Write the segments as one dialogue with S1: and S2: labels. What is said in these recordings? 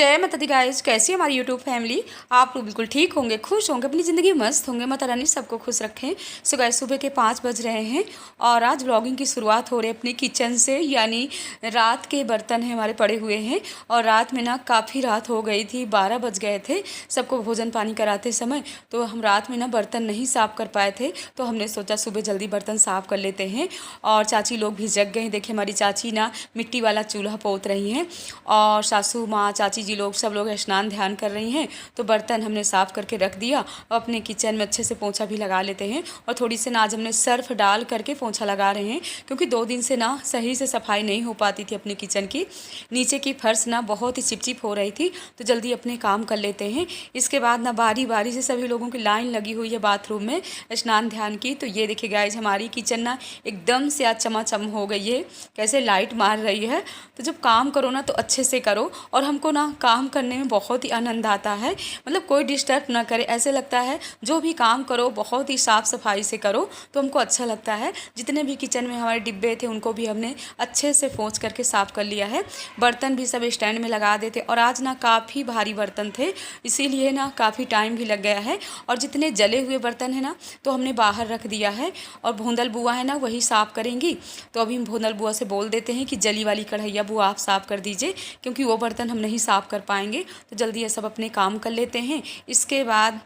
S1: जय माता दी गाइस, कैसी है हमारी यूट्यूब फैमिली। आप लोग बिल्कुल ठीक होंगे, खुश होंगे, अपनी ज़िंदगी मस्त होंगे। माता रानी सबको खुश रखें। सो गाइस, सुबह के 5 बज रहे हैं और आज व्लॉगिंग की शुरुआत हो रही है अपनी किचन से। यानी रात के बर्तन हैं हमारे पड़े हुए हैं और रात में ना काफ़ी रात हो गई थी, 12 बज गए थे सबको भोजन पानी कराते समय। तो हम रात में ना बर्तन नहीं साफ़ कर पाए थे, तो हमने सोचा सुबह जल्दी बर्तन साफ़ कर लेते हैं। और चाची लोग भी जग गए। देखिए हमारी चाची ना मिट्टी वाला चूल्हा पोत रही हैं और सासू माँ, चाची जी लोग सब लोग स्नान ध्यान कर रही हैं। तो बर्तन हमने साफ़ करके रख दिया और अपने किचन में अच्छे से पोंछा भी लगा लेते हैं। और थोड़ी से ना आज हमने सर्फ डाल करके पोंछा लगा रहे हैं, क्योंकि 2 दिन से ना सही से सफाई नहीं हो पाती थी अपने किचन की। नीचे की फर्श ना बहुत ही चिपचिप हो रही थी, तो जल्दी अपने काम कर लेते हैं। इसके बाद ना बारी बारी से सभी लोगों की लाइन लगी हुई है बाथरूम में स्नान ध्यान की। तो ये देखिए गाइस, हमारी किचन ना एकदम से आज चमाचम हो गई है, कैसे लाइट मार रही है। तो जब काम करो ना तो अच्छे से करो, और हमको ना काम करने में बहुत ही आनंद आता है। मतलब कोई डिस्टर्ब ना करे, ऐसे लगता है जो भी काम करो बहुत ही साफ़ सफाई से करो तो हमको अच्छा लगता है। जितने भी किचन में हमारे डिब्बे थे उनको भी हमने अच्छे से पोंछ करके साफ़ कर लिया है। बर्तन भी सब स्टैंड में लगा देते, और आज ना काफ़ी भारी बर्तन थे, इसीलिए ना काफ़ी टाइम भी लग गया है। और जितने जले हुए बर्तन हैं ना तो हमने बाहर रख दिया है, और भूंदल बुआ है ना वही साफ़ करेंगी। तो अभी हम भूंदल बुआ से बोल देते हैं कि जली वाली कढ़ैया बुआ आप साफ़ कर दीजिए, क्योंकि वो बर्तन हम नहीं साफ़ कर पाएंगे। तो जल्दी ये सब अपने काम कर लेते हैं। इसके बाद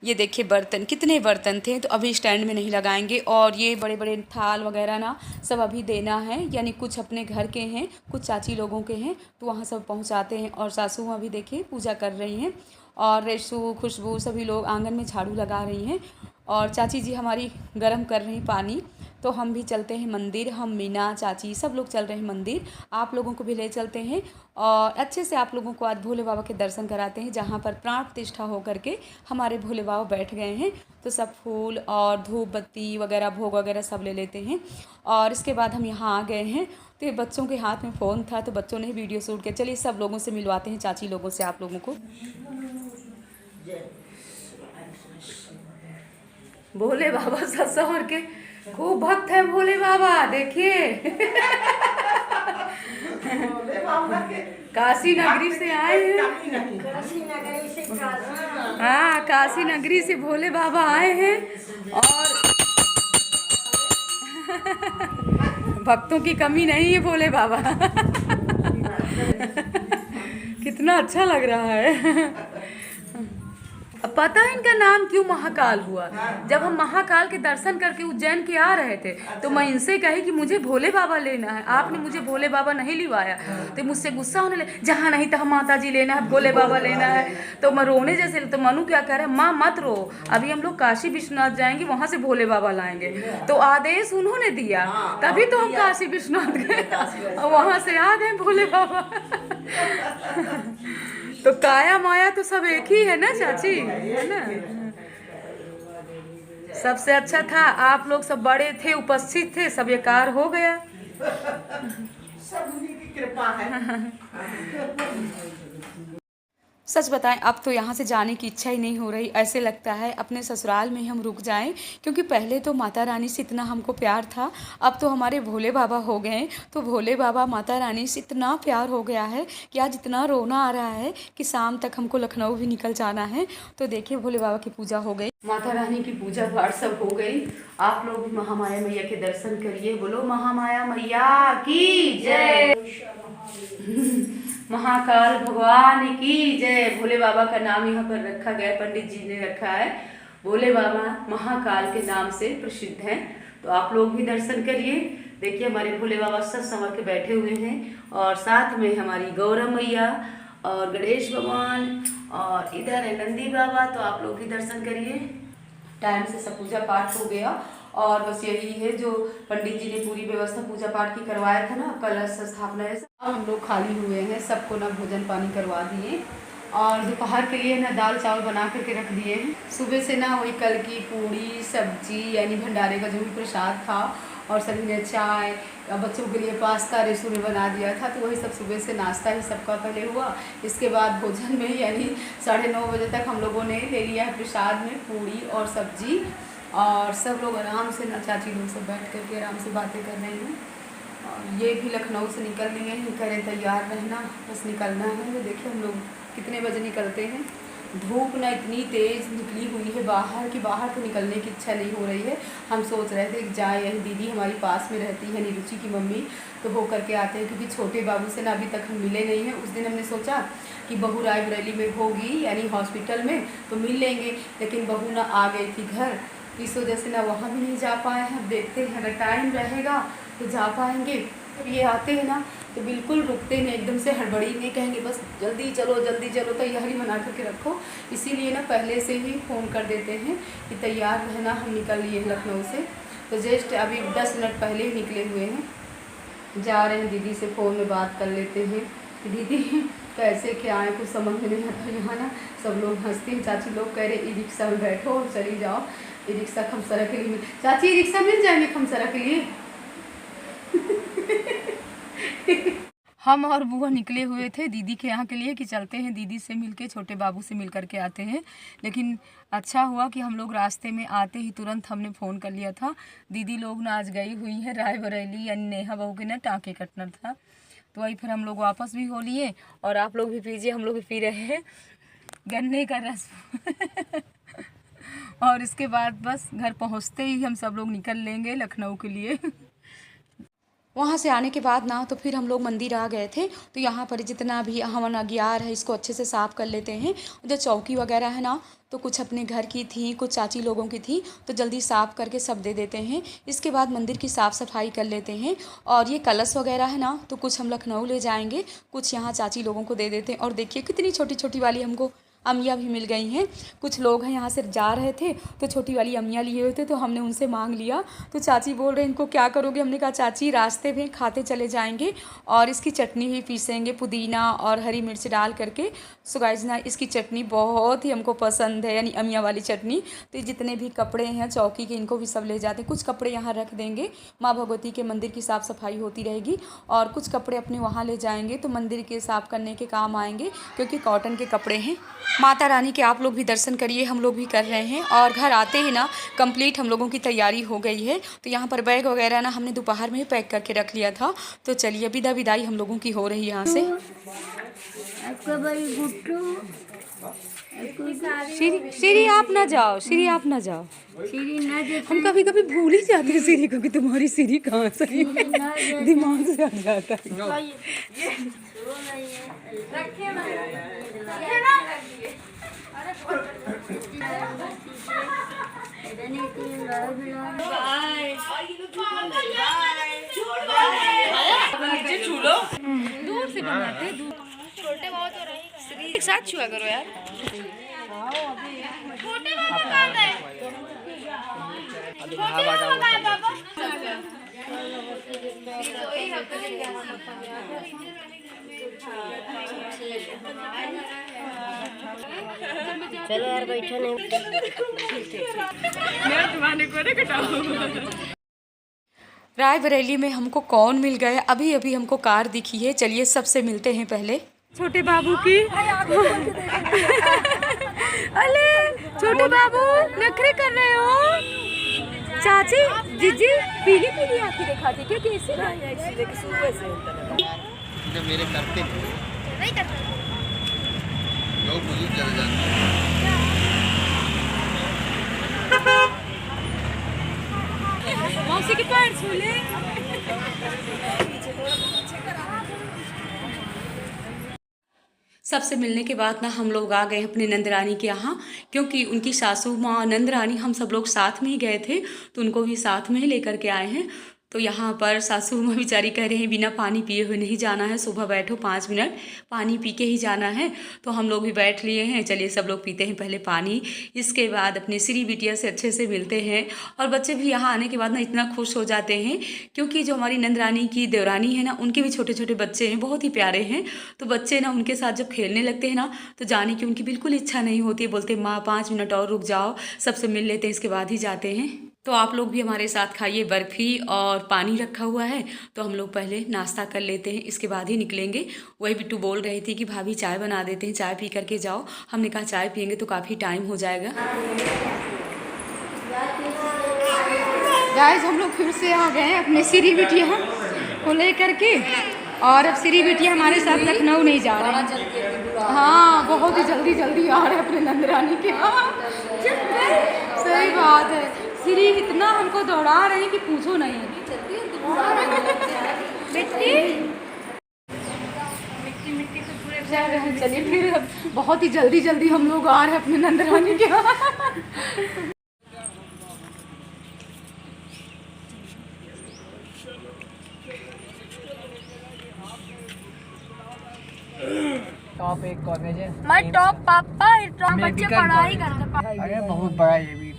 S1: ये देखिए बर्तन, कितने बर्तन थे, तो अभी स्टैंड में नहीं लगाएंगे। और ये बड़े बड़े थाल वगैरह ना सब अभी देना है, यानी कुछ अपने घर के हैं, कुछ चाची लोगों के हैं, तो वहाँ सब पहुँचाते हैं। और सासू माँ भी देखिए पूजा कर रही हैं, और रेशू खुशबू सभी लोग आंगन में झाड़ू लगा रही हैं, और चाची जी हमारी गर्म कर रही पानी। तो हम भी चलते हैं मंदिर, हम मीना चाची सब लोग चल रहे हैं मंदिर, आप लोगों को भी ले चलते हैं। और अच्छे से आप लोगों को आज भोले बाबा के दर्शन कराते हैं, जहाँ पर प्राण प्रतिष्ठा होकर के हमारे भोले बाबा बैठ गए हैं। तो सब फूल और धूप बत्ती वगैरह भोग वगैरह सब ले लेते हैं। और इसके बाद हम यहाँ आ गए हैं। तो ये बच्चों के हाथ में फ़ोन था, तो बच्चों ने वीडियो शूट किया। चलिए सब लोगों से मिलवाते हैं, चाची लोगों से आप लोगों को। भोले बाबा ससुर के खूब भक्त है भोले बाबा, देखिए। काशी नगरी से आए हैं। हाँ, काशी नगरी से भोले बाबा आए हैं, और भक्तों की कमी नहीं है भोले बाबा। कितना अच्छा लग रहा है। अब पता है इनका नाम क्यों महाकाल हुआ। जब हम महाकाल के दर्शन करके उज्जैन के आ रहे थे, तो मैं इनसे कही कि मुझे भोले बाबा लेना है, आपने मुझे भोले बाबा नहीं लिवाया। तो मुझसे गुस्सा होने लगे, जहाँ नहीं तो माता जी लेना है, भोले बाबा लेना है। तो मैं रोने जैसे, तो मनु क्या कह रहा है, माँ मत रो, अभी हम लोग काशी विश्वनाथ जाएंगे, वहाँ से भोले बाबा लाएंगे। तो आदेश उन्होंने दिया, तभी तो हम काशी विश्वनाथ गए और वहाँ से आ गए भोले बाबा। तो काया माया तो सब एक ही है ना चाची, है ना। सबसे अच्छा था आप लोग सब बड़े थे, उपस्थित थे, सब बेकार हो गया। सब उन्हीं की कृपा है। सच बताएं, अब तो यहाँ से जाने की इच्छा ही नहीं हो रही। ऐसे लगता है अपने ससुराल में ही हम रुक जाएं, क्योंकि पहले तो माता रानी से इतना हमको प्यार था, अब तो हमारे भोले बाबा हो गए। तो भोले बाबा माता रानी से इतना प्यार हो गया है कि आज इतना रोना आ रहा है कि शाम तक हमको लखनऊ भी निकल जाना है। तो देखिए भोले बाबा की पूजा हो गई, माता रानी की पूजा पाठ सब हो गई। आप लोग भी महामाया मैया के दर्शन करिए। बोलो महामाया मैया की जय, महाकाल भगवान की जय। भोले बाबा का नाम यहाँ पर रखा गया, पंडित जी ने रखा है। भोले बाबा महाकाल के नाम से प्रसिद्ध हैं, तो आप लोग भी दर्शन करिए। देखिए हमारे भोले बाबा सब संवर के बैठे हुए हैं, और साथ में हमारी गौरव मैया और गणेश भगवान, और इधर है नंदी बाबा। तो आप लोग भी दर्शन करिए। टाइम से सब पूजा पाठ हो गया, और बस यही है जो पंडित जी ने पूरी व्यवस्था पूजा पाठ की करवाया था ना, कलश स्थापना है। अब हम लोग खाली हुए हैं, सबको ना भोजन पानी करवा दिए, और दोपहर के लिए ना दाल चावल बना करके रख दिए हैं। सुबह से ना वही कल की पूड़ी सब्जी, यानी भंडारे का जो भी प्रसाद था, और सभी ने चाय, बच्चों के लिए पास्ता रेसू में बना दिया था। तो वही सब सुबह से नाश्ता ही सबका पहले हुआ। इसके बाद भोजन में यानी 9:30 बजे तक हम लोगों ने ले लिया है प्रसाद में पूड़ी और सब्जी, और सब लोग आराम से ना चाची लोग सब बैठ करके आराम से बातें कर रहे हैं। और ये भी लखनऊ से निकल लिए हैं, करें तैयार रहना, बस निकलना है। तो देखिए हम लोग कितने बजे निकलते हैं। धूप ना इतनी तेज़ निकली हुई है बाहर कि बाहर तो निकलने की इच्छा नहीं हो रही है। हम सोच रहे थे कि जाए, यही दीदी हमारी पास में रहती है, निरुचि की मम्मी, तो हो करके आते हैं, क्योंकि छोटे बाबू से ना अभी तक हम मिले नहीं हैं। उस दिन हमने सोचा कि बहू रायबरेली में होगी यानी हॉस्पिटल में, तो मिल लेंगे, लेकिन बहू ना आ गई थी घर, इस वजह से ना वहाँ भी नहीं जा पाए हैं। अब देखते हैं अगर टाइम रहेगा तो जा पाएंगे। जब ये आते हैं ना तो बिल्कुल रुकते नहीं, एकदम से हड़बड़ी नहीं, कहेंगे बस जल्दी चलो जल्दी चलो, तैयारी बना करके रखो। इसीलिए ना पहले से ही फ़ोन कर देते हैं कि तैयार रहना, हम निकल लिए हैं लखनऊ से। तो जस्ट अभी 10 मिनट पहले ही निकले हुए हैं, जा रहे हैं। दीदी से फ़ोन में बात कर लेते हैं कि दीदी कैसे क्या आए, कुछ समझ में नहीं आता। यहाँ ना सब लोग हंसते हैं, चाची लोग कह रहे ई रिक्शा में बैठो और चली जाओ, ई रिक्शा खमसरा के लिए। चाची ई रिक्शा मिल जाएंगे खमसरा के लिए। हम और बुआ निकले हुए थे दीदी के यहाँ के लिए कि चलते हैं दीदी से मिलके, छोटे बाबू से मिल करके आते हैं। लेकिन अच्छा हुआ कि हम लोग रास्ते में आते ही तुरंत हमने फ़ोन कर लिया था। दीदी लोग ना आज गई हुई है रायबरेली, यानी नेहा बहू के ना टाँके कटना था, तो वही फिर हम लोग वापस भी हो लिए। और आप लोग भी पीजिए, हम लोग भी पी रहे हैं गन्ने का रस। और इसके बाद बस घर पहुँचते ही हम सब लोग निकल लेंगे लखनऊ के लिए। वहाँ से आने के बाद ना तो फिर हम लोग मंदिर आ गए थे। तो यहाँ पर जितना भी हवन अगियार है इसको अच्छे से साफ़ कर लेते हैं। जो चौकी वगैरह है ना तो कुछ अपने घर की थी, कुछ चाची लोगों की थी, तो जल्दी साफ़ करके सब दे देते हैं। इसके बाद मंदिर की साफ़ सफाई कर लेते हैं। और ये कलश वगैरह है ना तो कुछ हम लखनऊ ले जाएंगे, कुछ यहाँ चाची लोगों को दे देते हैं। और देखिए कितनी छोटी छोटी वाली हमको अमिया भी मिल गई हैं। कुछ लोग हैं यहाँ से जा रहे थे तो छोटी वाली अमिया लिए हुए थे, तो हमने उनसे मांग लिया। तो चाची बोल रहे इनको क्या करोगे, हमने कहा चाची रास्ते में खाते चले जाएंगे और इसकी चटनी भी पीसेंगे, पुदीना और हरी मिर्च डाल करके। सो गाइस ना इसकी चटनी बहुत ही हमको पसंद है, यानी अमिया वाली चटनी। तो जितने भी कपड़े हैं चौकी के इनको भी सब ले जाते हैं। कुछ कपड़े यहाँ रख देंगे, माँ भगवती के मंदिर की साफ़ सफाई होती रहेगी, और कुछ कपड़े अपने वहाँ ले जाएंगे तो मंदिर के साफ़ करने के काम आएंगे, क्योंकि कॉटन के कपड़े हैं। माता रानी के आप लोग भी दर्शन करिए, हम लोग भी कर रहे हैं। और घर आते ही ना कंप्लीट हम लोगों की तैयारी हो गई है। तो यहाँ पर बैग वगैरह ना हमने दोपहर में ही पैक करके रख लिया था। तो चलिए विदा विदाई हम लोगों की हो रही है यहाँ से। श्री आप ना जाओ, श्री आप ना जाओ, हम कभी कभी भूल ही जाते हैं श्री को कि तुम्हारी श्री कहाँ से दिमाग से हट जाता है। दूर से बनाते, दूर छोटे बहुत हो रहे हैं, एक साथ छुआ करो यार। छोटे चलो यार बैठे नहीं। रायबरेली में हमको कौन मिल गए, अभी अभी हमको कार दिखी है। चलिए सबसे मिलते हैं पहले। छोटे बाबू की अरे छोटे बाबू नखरे कर रहे हो। चाची जीजी पीली पीली आँखें दिखाती क्या, कैसे
S2: मेरे करते नहीं करते लोग मुझे चले जाते।
S1: मौसी के पैर छू ले। सबसे मिलने के बाद ना हम लोग आ गए अपने नंदरानी के यहाँ, क्योंकि उनकी सासू माँ नंदरानी हम सब लोग साथ में ही गए थे, तो उनको भी साथ में ही लेकर के आए हैं। तो यहाँ पर सासू माँ बेचारी कह रहे हैं बिना पानी पिए हुए नहीं जाना है, सुबह बैठो 5 मिनट पानी पी के ही जाना है। तो हम लोग भी बैठ लिए हैं। चलिए सब लोग पीते हैं पहले पानी, इसके बाद अपने श्री बिटिया से अच्छे से मिलते हैं। और बच्चे भी यहाँ आने के बाद ना इतना खुश हो जाते हैं, क्योंकि जो हमारी नंदरानी की देवरानी है ना उनके भी छोटे छोटे बच्चे हैं, बहुत ही प्यारे हैं। तो बच्चे ना उनके साथ जब खेलने लगते हैं ना तो जाने की उनकी बिल्कुल इच्छा नहीं होती है, बोलते माँ 5 मिनट और रुक जाओ, सबसे मिल लेते हैं इसके बाद ही जाते हैं। तो आप लोग भी हमारे साथ खाइए, बर्फ़ी और पानी रखा हुआ है, तो हम लोग पहले नाश्ता कर लेते हैं, इसके बाद ही निकलेंगे। वही बिट्टू बोल रही थी कि भाभी चाय बना देते हैं, चाय पी करके जाओ। हमने कहा चाय पियेंगे तो काफ़ी टाइम हो जाएगा। गाइस हम लोग फिर से आ गए अपने श्री बिटिया को लेकर के। और अब श्री बिटिया हमारे साथ लखनऊ नहीं जा रहे हैं। हाँ, बहुत ही जल्दी जल्दी आ रहे हैं अपने नंदरानी के। सही बात है, श्री इतना हमको दौड़ा रही कि पूछो नहीं। चलिए फिर बहुत ही जल्दी जल्दी हम लोग आ रहे हैं अपने नंदरानी के यहाँ।
S3: टॉप एक कॉलेज है।
S4: मैं टॉप पापा टॉप बच्चे पढ़ाई करते।
S3: अरे बहुत बड़ा ये भी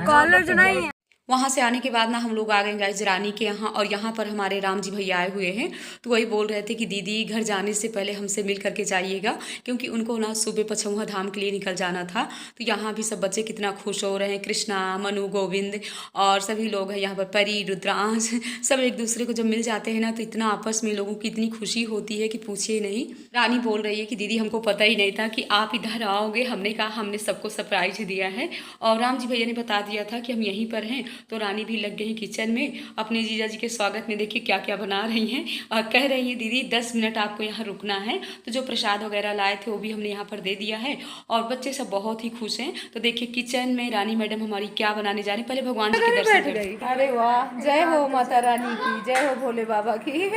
S4: कॉलेज नहीं है।
S1: वहाँ से आने के बाद ना हम लोग आ गए गाइस रानी के यहाँ, और यहाँ पर हमारे राम जी भैया आए हुए हैं। तो वही बोल रहे थे कि दीदी घर जाने से पहले हमसे मिल करके जाइएगा, क्योंकि उनको ना सुबह पचौहा धाम के लिए निकल जाना था। तो यहाँ भी सब बच्चे कितना खुश हो रहे हैं, कृष्णा, मनु, गोविंद और सभी लोग हैं यहाँ पर, परी, रुद्रांश, सब एक दूसरे को जब मिल जाते हैं ना तो इतना आपस में लोगों की इतनी खुशी होती है कि पूछिए नहीं। रानी बोल रही है कि दीदी हमको पता ही नहीं था कि आप इधर आओगे। हमने कहा हमने सबको सरप्राइज दिया है, और राम जी भैया ने बता दिया था कि हम यहीं पर हैं। तो रानी भी लग गई किचन में अपने जीजा जी के स्वागत में। देखिए क्या क्या बना रही हैं, और कह रही है दीदी 10 मिनट आपको यहाँ रुकना है। तो जो प्रसाद वगैरह लाए थे वो भी हमने यहाँ पर दे दिया है, और बच्चे सब बहुत ही खुश हैं। तो देखिए किचन में रानी मैडम हमारी क्या बनाने जा रही। पहले भगवान जी के दर्शन करें।
S4: अरे वाह, जय हो माता रानी की, जय हो भोले बाबा की।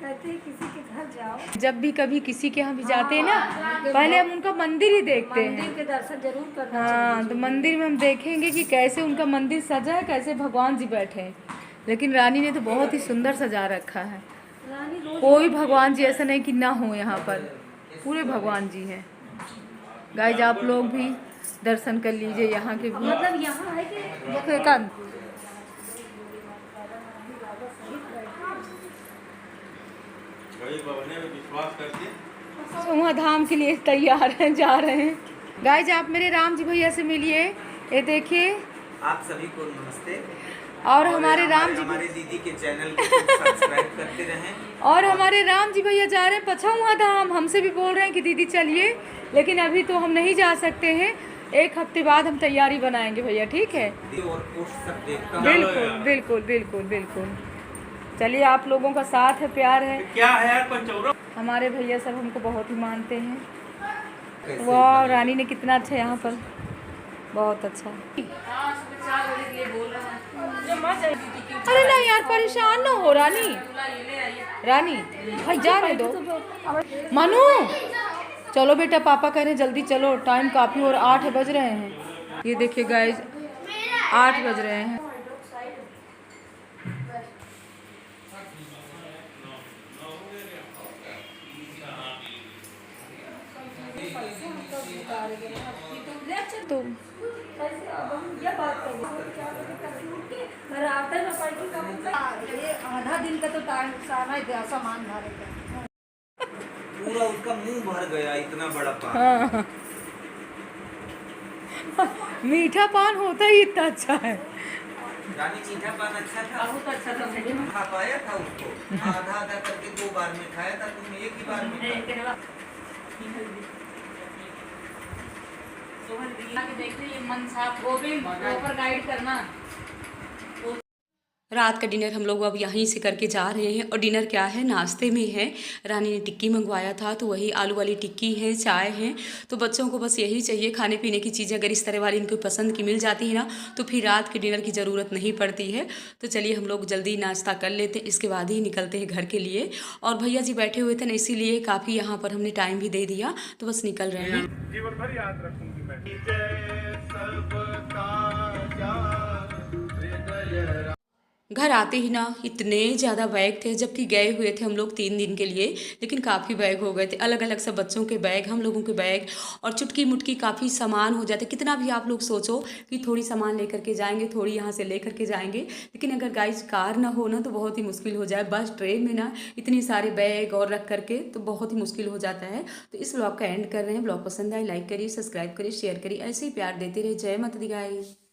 S4: कहते हैं किसी के घर जाओ,
S1: जब भी कभी किसी के यहाँ भी जाते हैं ना, पहले हम उनका मंदिर ही देखते हैं।
S4: मंदिर के दर्शन जरूर करना।
S1: हाँ, तो मंदिर में हम देखेंगे कि कैसे उनका मंदिर सजा है, कैसे भगवान जी बैठे हैं। लेकिन रानी ने तो बहुत ही सुंदर सजा रखा है। कोई भगवान जी ऐसा नहीं कि ना हो, यहाँ पर पूरे भगवान जी हैं। गाइस आप लोग भी दर्शन कर लीजिए यहाँ के भी।
S4: मतलब यहाँ है कि
S1: वहाँ धाम के लिए तैयार हैं, जा रहे हैं। गाइस आप मेरे राम जी भैया से मिलिए, ये देखिए।
S5: आप सभी को नमस्ते।
S1: और हमारे राम जी,
S5: हमारे दीदी के चैनल को सब्सक्राइब करते रहें।
S1: और हमारे राम जी भैया जा रहे हैं पचौहा धाम। हमसे भी बोल रहे हैं कि दीदी चलिए, लेकिन अभी तो हम नहीं जा सकते हैं। 1 हफ्ते बाद हम तैयारी बनाएंगे भैया, ठीक है?
S5: और पोस्ट सब देखता हूं।
S1: बिल्कुल बिल्कुल बिल्कुल बिल्कुल। चलिए आप लोगों का साथ है, प्यार है।
S5: क्या है यार पंचौरा?
S1: हमारे भैया सब हमको बहुत ही मानते हैं। वाह, रानी ने कितना अच्छा यहाँ पर, बहुत अच्छा। अरे नहीं यार, परेशान ना हो रानी। रानी भाई जा रहे दो। मनु चलो बेटा, पापा कह रहे हैं जल्दी चलो, टाइम काफ़ी और 8 बज रहे हैं। ये देखिए गाइस 8 बज रहे हैं। तो
S4: आधा दिन का तो टाइम सामान भरे का।
S5: पूरा उसका मुंह भर गया, इतना बड़ा पान।
S1: हाँ, मीठा पान होता ही इतना अच्छा है।
S5: रानी मीठा पान अच्छा था, बहुत अच्छा था। खा पाया था उसको, आधा आधा करके 2 बार में खाया था, तुमने एक ही बार में खाया।
S4: देखिए मन साफ, वो भी प्रॉपर गाइड करना।
S1: रात का डिनर हम लोग अब यहीं से करके जा रहे हैं। और डिनर क्या है, नाश्ते में है। रानी ने टिक्की मंगवाया था, तो वही आलू वाली टिक्की है, चाय है। तो बच्चों को बस यही चाहिए, खाने पीने की चीज़ें अगर इस तरह वाली इनको पसंद की मिल जाती है ना, तो फिर रात के डिनर की ज़रूरत नहीं पड़ती है। तो चलिए हम लोग जल्दी नाश्ता कर लेते हैं, इसके बाद ही निकलते हैं घर के लिए। और भैया जी बैठे हुए थे ना, इसीलिए काफ़ी यहाँ पर हमने टाइम भी दे दिया, तो बस निकल रहे हैं।
S2: जीवन भर याद रखूंगी मैं।
S1: घर आते ही ना इतने ज़्यादा बैग थे, जबकि गए हुए थे हम लोग 3 दिन के लिए, लेकिन काफ़ी बैग हो गए थे। अलग अलग सब बच्चों के बैग, हम लोगों के बैग, और चुटकी मुटकी काफ़ी सामान हो जाते। कितना भी आप लोग सोचो कि थोड़ी सामान लेकर के जाएंगे, थोड़ी यहाँ से लेकर के जाएंगे, लेकिन अगर गाइस कार ना हो ना तो बहुत ही मुश्किल हो जाए। बस ट्रेन में ना इतने सारे बैग और रख करके तो बहुत ही मुश्किल हो जाता है। तो इस ब्लॉग का एंड कर रहे हैं। ब्लॉग पसंद आए लाइक करिए, सब्सक्राइब करिए, शेयर करिए, ऐसे ही प्यार देते रहे। जय माता दी गाइस।